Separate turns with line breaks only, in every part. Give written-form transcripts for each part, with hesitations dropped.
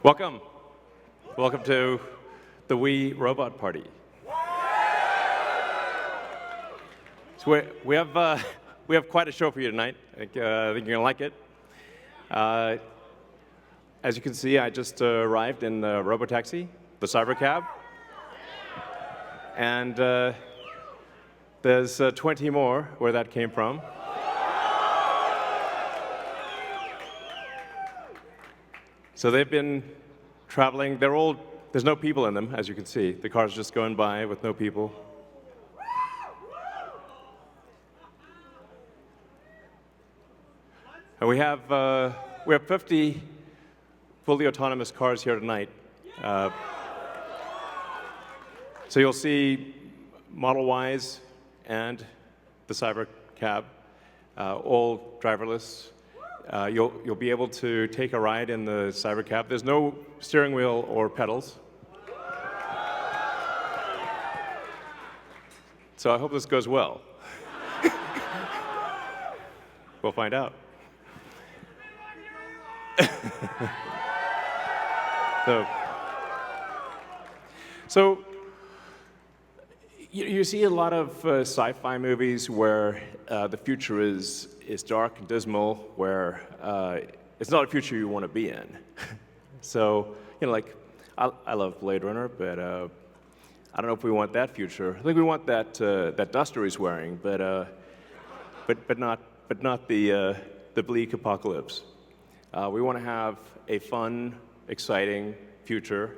Welcome. Welcome to the We Robot Party. So we have quite a show for you tonight. I think you're going to like it. As you can see, I just arrived in the robotaxi, the cybercab. And there's 20 more where that came from. So they've been traveling. There's no people in them, as you can see. The car's just going by with no people. And we have 50 fully autonomous cars here tonight. So you'll see Model Ys and the cybercab, all driverless. You'll be able to take a ride in the cybercab. There's no steering wheel or pedals. So I hope this goes well. We'll find out. So you see a lot of sci-fi movies where the future is dark and dismal, where it's not a future you want to be in. So, like, I love Blade Runner, but I don't know if we want that future. I think we want that duster he's wearing, but not the bleak apocalypse. We want to have a fun, exciting future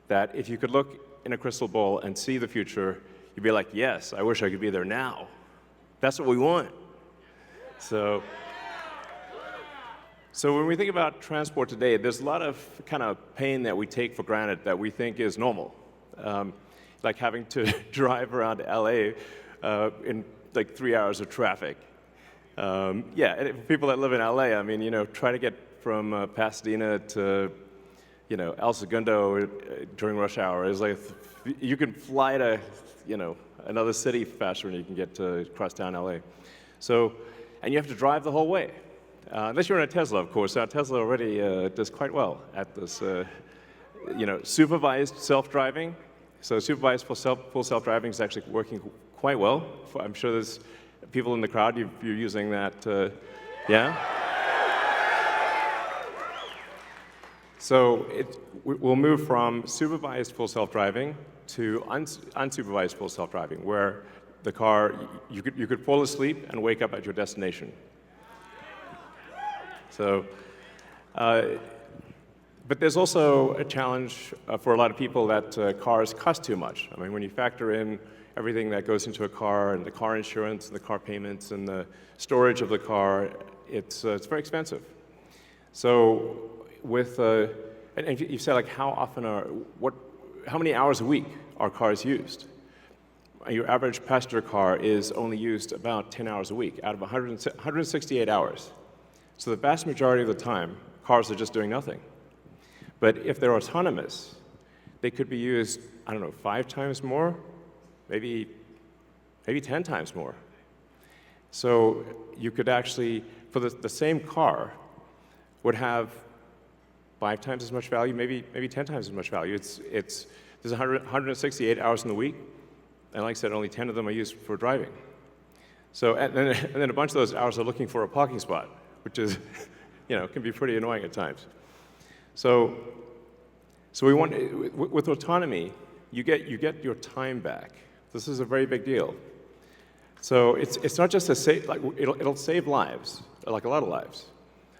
that if you could look in a crystal ball and see the future, you'd be like, yes, I wish I could be there now. That's what we want. So when we think about transport today, there's a lot of kind of pain that we take for granted that we think is normal. Like having to drive around LA in like 3 hours of traffic. Yeah, people that live in LA, I mean, try to get from Pasadena to, El Segundo during rush hour is like, you can fly to, another city faster than you can get to cross town LA. So, and you have to drive the whole way. Unless you're in a Tesla, of course. Now, Tesla already does quite well at this, supervised self-driving. So supervised full self-driving is actually working quite well. I'm sure there's people in the crowd, you're using that, yeah? So we'll move from supervised full self-driving to unsupervised full self-driving, where the car, you could fall asleep and wake up at your destination. So, but there's also a challenge for a lot of people that cars cost too much. I mean, when you factor in everything that goes into a car, and the car insurance, and the car payments, and the storage of the car, it's very expensive. So with, and you say, like, how many hours a week are cars used? Your average passenger car is only used about 10 hours a week out of 168 hours. So the vast majority of the time, cars are just doing nothing. But if they're autonomous, they could be used, 5 times more, maybe 10 times more. So you could actually, for the same car, would have 5 times as much value, maybe 10 times as much value. There's 168 hours in the week, and like I said, only 10 of them are used for driving. So, and then a bunch of those hours are looking for a parking spot, which is, can be pretty annoying at times. So we want, with autonomy, you get your time back. This is a very big deal. So it's not just it'll save lives, like a lot of lives,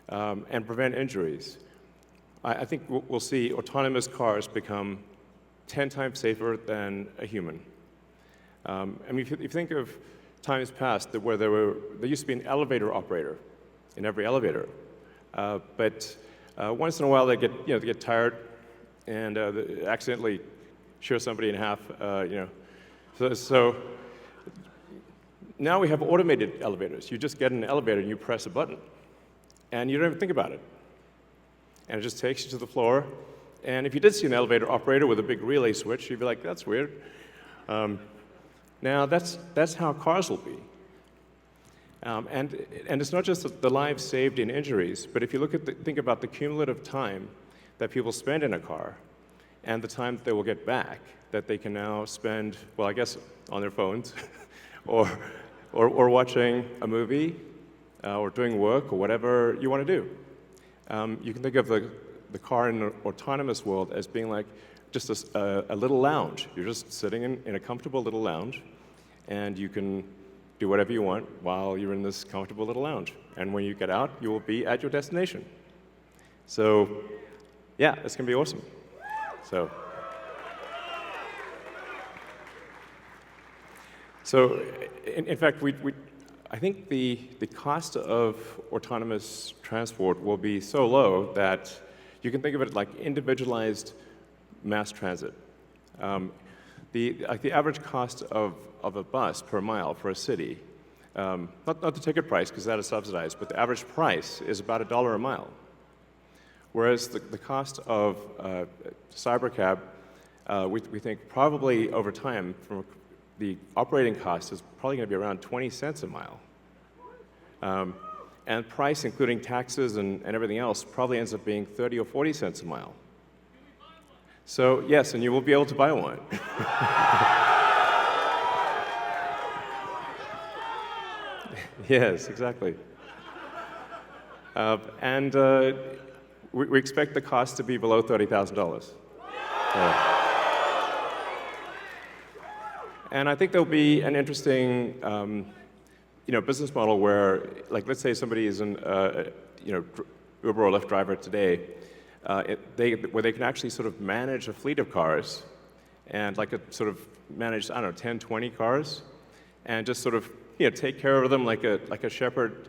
and prevent injuries. I think we'll see autonomous cars become 10 times safer than a human. I mean, if you think of times past where there used to be an elevator operator in every elevator, but once in a while they get tired and they accidentally shear somebody in half, So now we have automated elevators. You just get in an elevator and you press a button, and you don't even think about it. And it just takes you to the floor. And if you did see an elevator operator with a big relay switch, you'd be like, that's weird. Now, that's how cars will be. And it's not just the lives saved in injuries, but if you think about the cumulative time that people spend in a car and the time that they will get back that they can now spend, well, I guess, on their phones or watching a movie or doing work or whatever you want to do. You can think of the car in an autonomous world as being like just a little lounge. You're just sitting in a comfortable little lounge, and you can do whatever you want while you're in this comfortable little lounge. And when you get out, you will be at your destination. So, yeah, it's going to be awesome. So in fact, I think the cost of autonomous transport will be so low that you can think of it like individualized mass transit. The average cost of a bus per mile for a city, not the ticket price, because that is subsidized, but the average price is about $1 a mile. Whereas the cost of cybercab, we think probably over time, the operating cost is probably going to be around 20 cents a mile. And price, including taxes and everything else, probably ends up being 30 or 40 cents a mile. So yes, and you will be able to buy one. Yes, exactly. And we expect the cost to be below $30,000. And I think there'll be an interesting business model where, like, let's say somebody is an Uber or Lyft driver today, where they can actually sort of manage a fleet of cars and sort of manage, I don't know, 10, 20 cars, and just sort of take care of them like a shepherd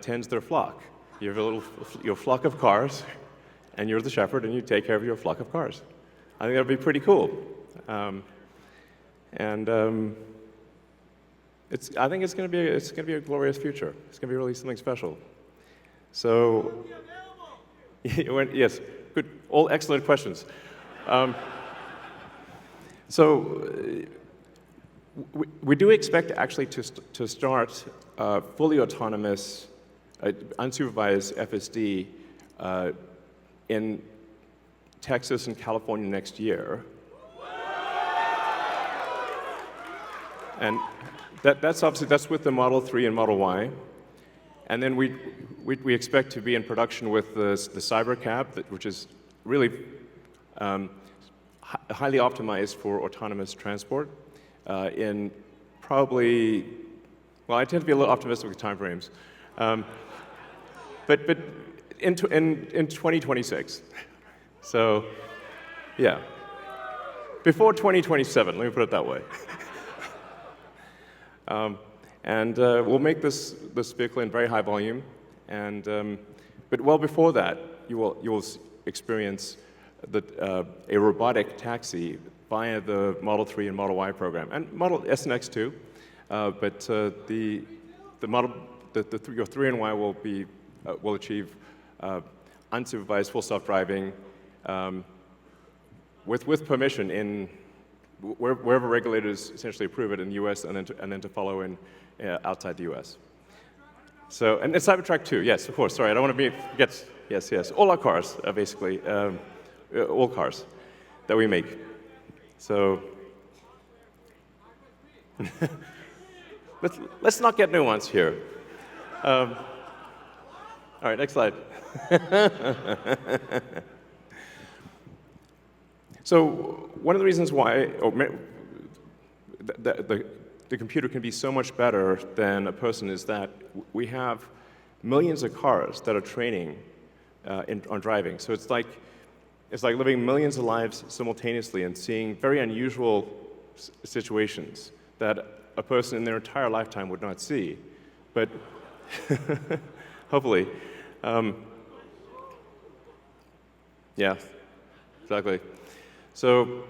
tends their flock. You have your flock of cars, and you're the shepherd, and you take care of your flock of cars. I think that'll be pretty cool. I think it's going to be a glorious future. It's going to be really something special. So, yes, good, all excellent questions. So, we do expect actually to start fully autonomous, unsupervised FSD in Texas and California next year. And that's with the Model 3 and Model Y. And then we expect to be in production with the Cybercab, which is really highly optimized for autonomous transport in probably, well, I tend to be a little optimistic with timeframes, but in 2026. So, yeah, before 2027. Let me put it that way. And we'll make this vehicle in very high volume, but well before that, you will experience a robotic taxi via the Model 3 and Model Y program, and Model S and X too. But your 3 and Y will achieve unsupervised full self-driving with permission in wherever regulators essentially approve it in the U.S. and then to follow in outside the U.S. So, and it's Cybertruck too. Yes, of course. Sorry, I don't want to forget. Yes. All our cars are basically all cars that we make. So let's not get nuanced here. All right, next slide. So one of the reasons why the computer can be so much better than a person is that we have millions of cars that are training on driving. So it's like living millions of lives simultaneously and seeing very unusual situations that a person in their entire lifetime would not see. But hopefully, yeah, exactly. So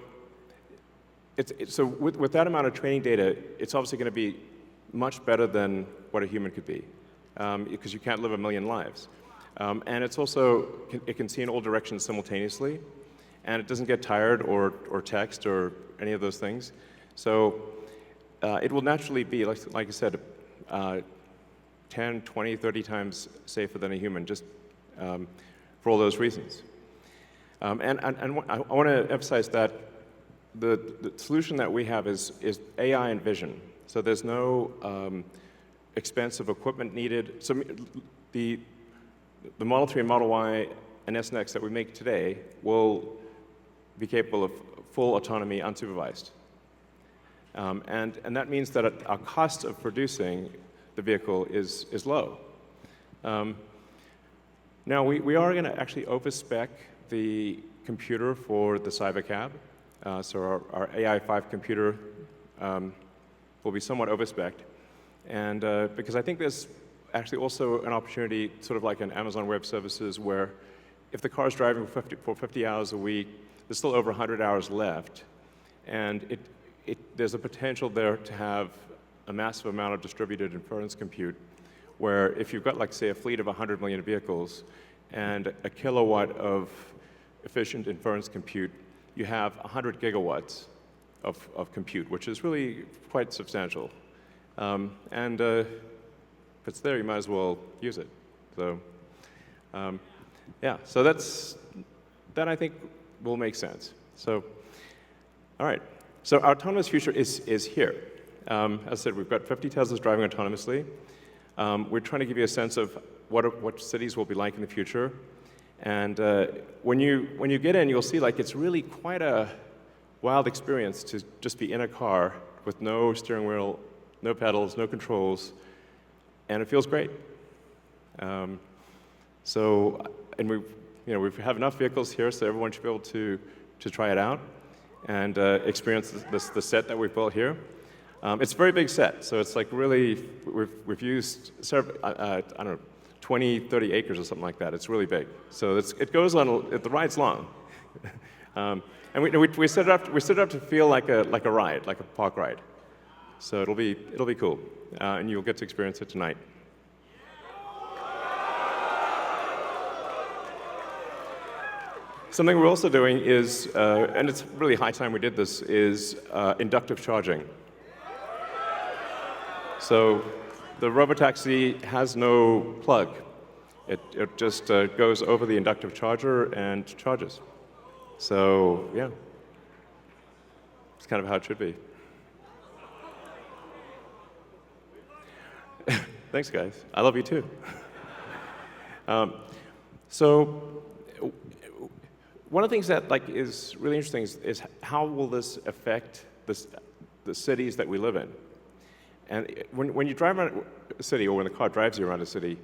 with that amount of training data, it's obviously going to be much better than what a human could be, because you can't live a million lives. And it's also, it can see in all directions simultaneously, and it doesn't get tired or text or any of those things. So it will naturally be, like I said, 10, 20, 30 times safer than a human, just for all those reasons. And I want to emphasize that the solution that we have is AI and vision. So there's no expensive equipment needed. So the Model 3 and Model Y and S and X that we make today will be capable of full autonomy unsupervised. And that means that our cost of producing the vehicle is low. Now, we are going to actually overspec the computer for the Cybercab. So our AI5 computer will be somewhat overspec'd. And because I think there's actually also an opportunity, sort of like in Amazon Web Services, where if the car is driving for 50 hours a week, there's still over 100 hours left. And there's a potential there to have a massive amount of distributed inference compute, where if you've got, like, say, a fleet of 100 million vehicles and a kilowatt of efficient inference compute, you have 100 gigawatts of compute, which is really quite substantial. And if it's there, you might as well use it. So, yeah, so that I think will make sense. So, all right. So our autonomous future is here. As I said, we've got 50 Teslas driving autonomously. We're trying to give you a sense of what cities will be like in the future. And when you get in, you'll see, like, it's really quite a wild experience to just be in a car with no steering wheel, no pedals, no controls, and it feels great. So, and we have enough vehicles here, so everyone should be able to try it out and experience the set that we've built here. It's a very big set, so it's like really, we've used several, I don't know, 20, 30 acres or something like that. It's really big. So it goes on, the ride's long. And we set it up to feel like a ride, like a park ride. So it'll be cool, and you'll get to experience it tonight. Something we're also doing is, and it's really high time we did this, is inductive charging. So the robotaxi has no plug. It just goes over the inductive charger and charges. So yeah, it's kind of how it should be. Thanks, guys. I love you too. So one of the things that, like, is really interesting is how will this affect the cities that we live in? And when you drive around a city, or when the car drives you around a city,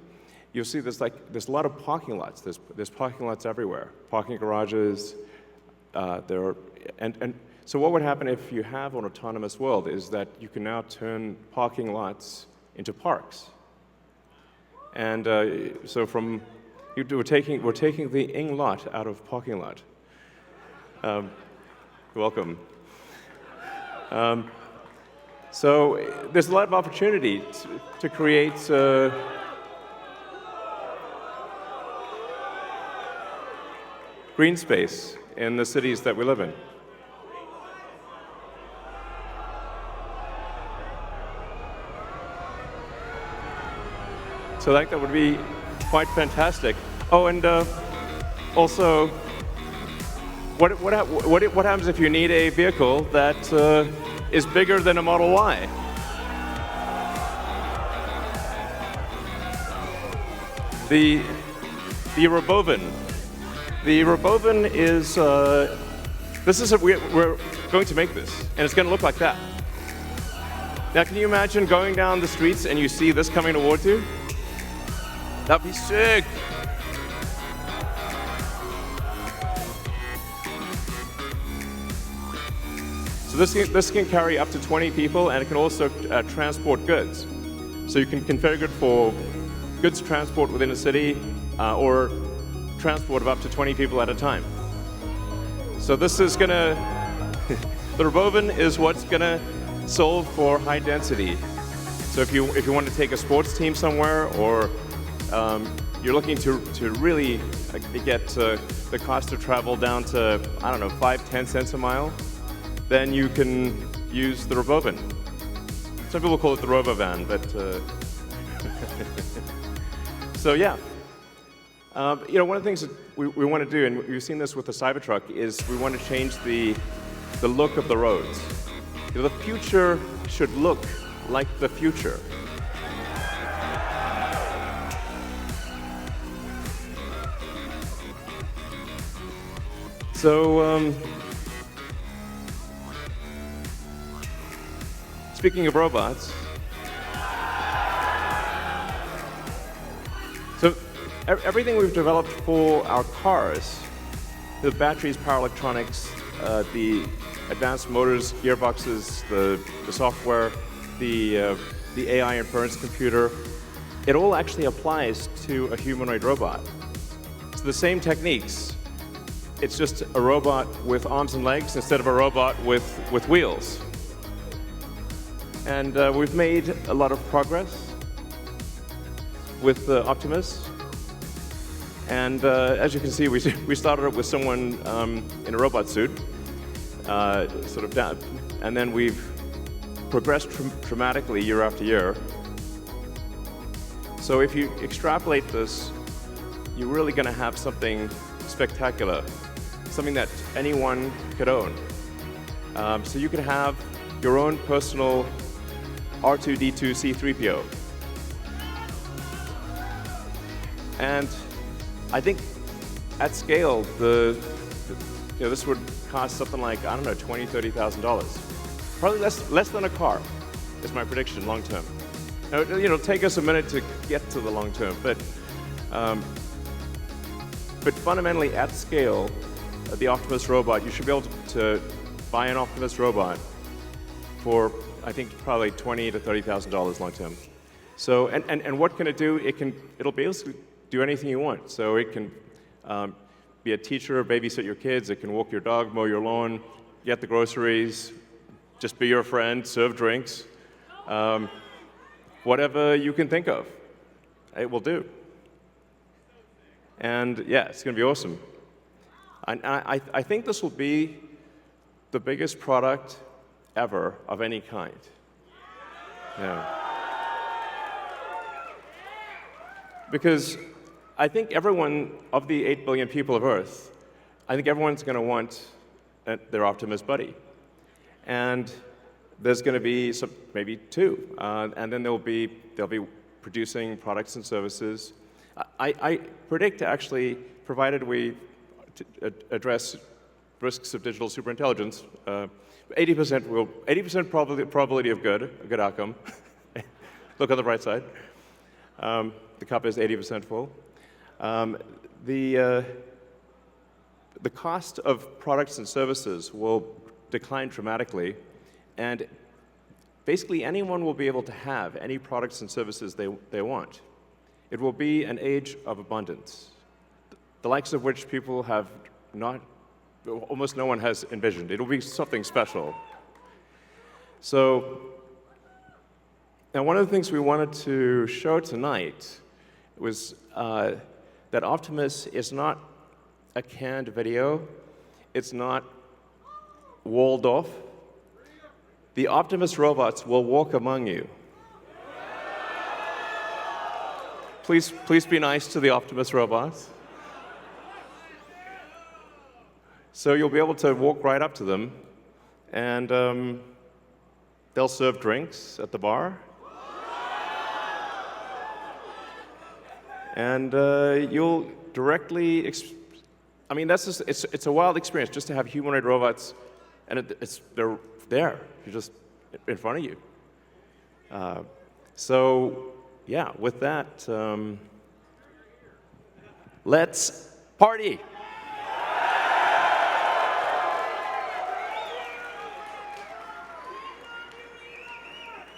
you'll see there's a lot of parking lots. There's parking lots everywhere, parking garages. And so what would happen if you have an autonomous world is that you can now turn parking lots into parks. And so we're taking the ing lot out of parking lot. Welcome. So there's a lot of opportunity to create green space in the cities that we live in. So that would be quite fantastic. Oh, and also, what happens if you need a vehicle that is bigger than a Model Y? The Robovan. The Robovan is we're going to make this, and it's going to look like that. Now, can you imagine going down the streets and you see this coming towards you? That'd be sick. So this can carry up to 20 people, and it can also transport goods. So you can configure it for goods transport within a city, or transport of up to 20 people at a time. So this is gonna, the Robovan is what's gonna solve for high density. So if you want to take a sports team somewhere, or you're looking to really get the cost of travel down to, I don't know, 5-10 cents a mile, then you can use the Robovan. Some people call it the Robovan, but so yeah. One of the things we want to do, and we've seen this with the Cybertruck, is we want to change the look of the roads. You know, the future should look like the future. So, speaking of robots, so everything we've developed for our cars, the batteries, power electronics, the advanced motors, gearboxes, the software, the AI inference computer, it all actually applies to a humanoid robot. So the same techniques, it's just a robot with arms and legs instead of a robot with wheels. And we've made a lot of progress with Optimus. And as you can see, we started it with someone in a robot suit, sort of down, and then we've progressed dramatically year after year. So if you extrapolate this, you're really going to have something spectacular, something that anyone could own. So you could have your own personal R2-D2 C-3PO. And I think at scale, this would cost something like, I don't know, $20,000, $30,000. Probably less than a car, is my prediction, long term. Now, it'll take us a minute to get to the long term, but fundamentally at scale, the Optimus robot, you should be able to buy an Optimus robot for, I think, probably $20,000 to $30,000 long term. So, and what can it do? It'll basically do anything you want. So it can be a teacher, babysit your kids, it can walk your dog, mow your lawn, get the groceries, just be your friend, serve drinks. Whatever you can think of, it will do. And yeah, it's going to be awesome. I think this will be the biggest product ever of any kind. Yeah. Because I think everyone, of the 8 billion people of Earth, I think everyone's going to want their Optimus buddy. And there's going to be maybe two, and then they'll be producing products and services. I predict, actually, provided we address risks of digital superintelligence, 80% probability of a good outcome. Look on the bright side. The cup is 80% full. The cost of products and services will decline dramatically, and basically anyone will be able to have any products and services they want. It will be an age of abundance, the likes of which people have almost no one has envisioned. It'll be something special. So, now one of the things we wanted to show tonight was that Optimus is not a canned video. It's not walled off. The Optimus robots will walk among you. Please be nice to the Optimus robots. So you'll be able to walk right up to them, and they'll serve drinks at the bar. And you'll directly, I mean, that's just, it's a wild experience just to have humanoid robots, and they're there, you're just in front of you. So, yeah, with that, let's party.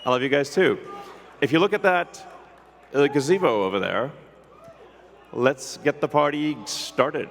I love you guys too. If you look at that gazebo over there, let's get the party started.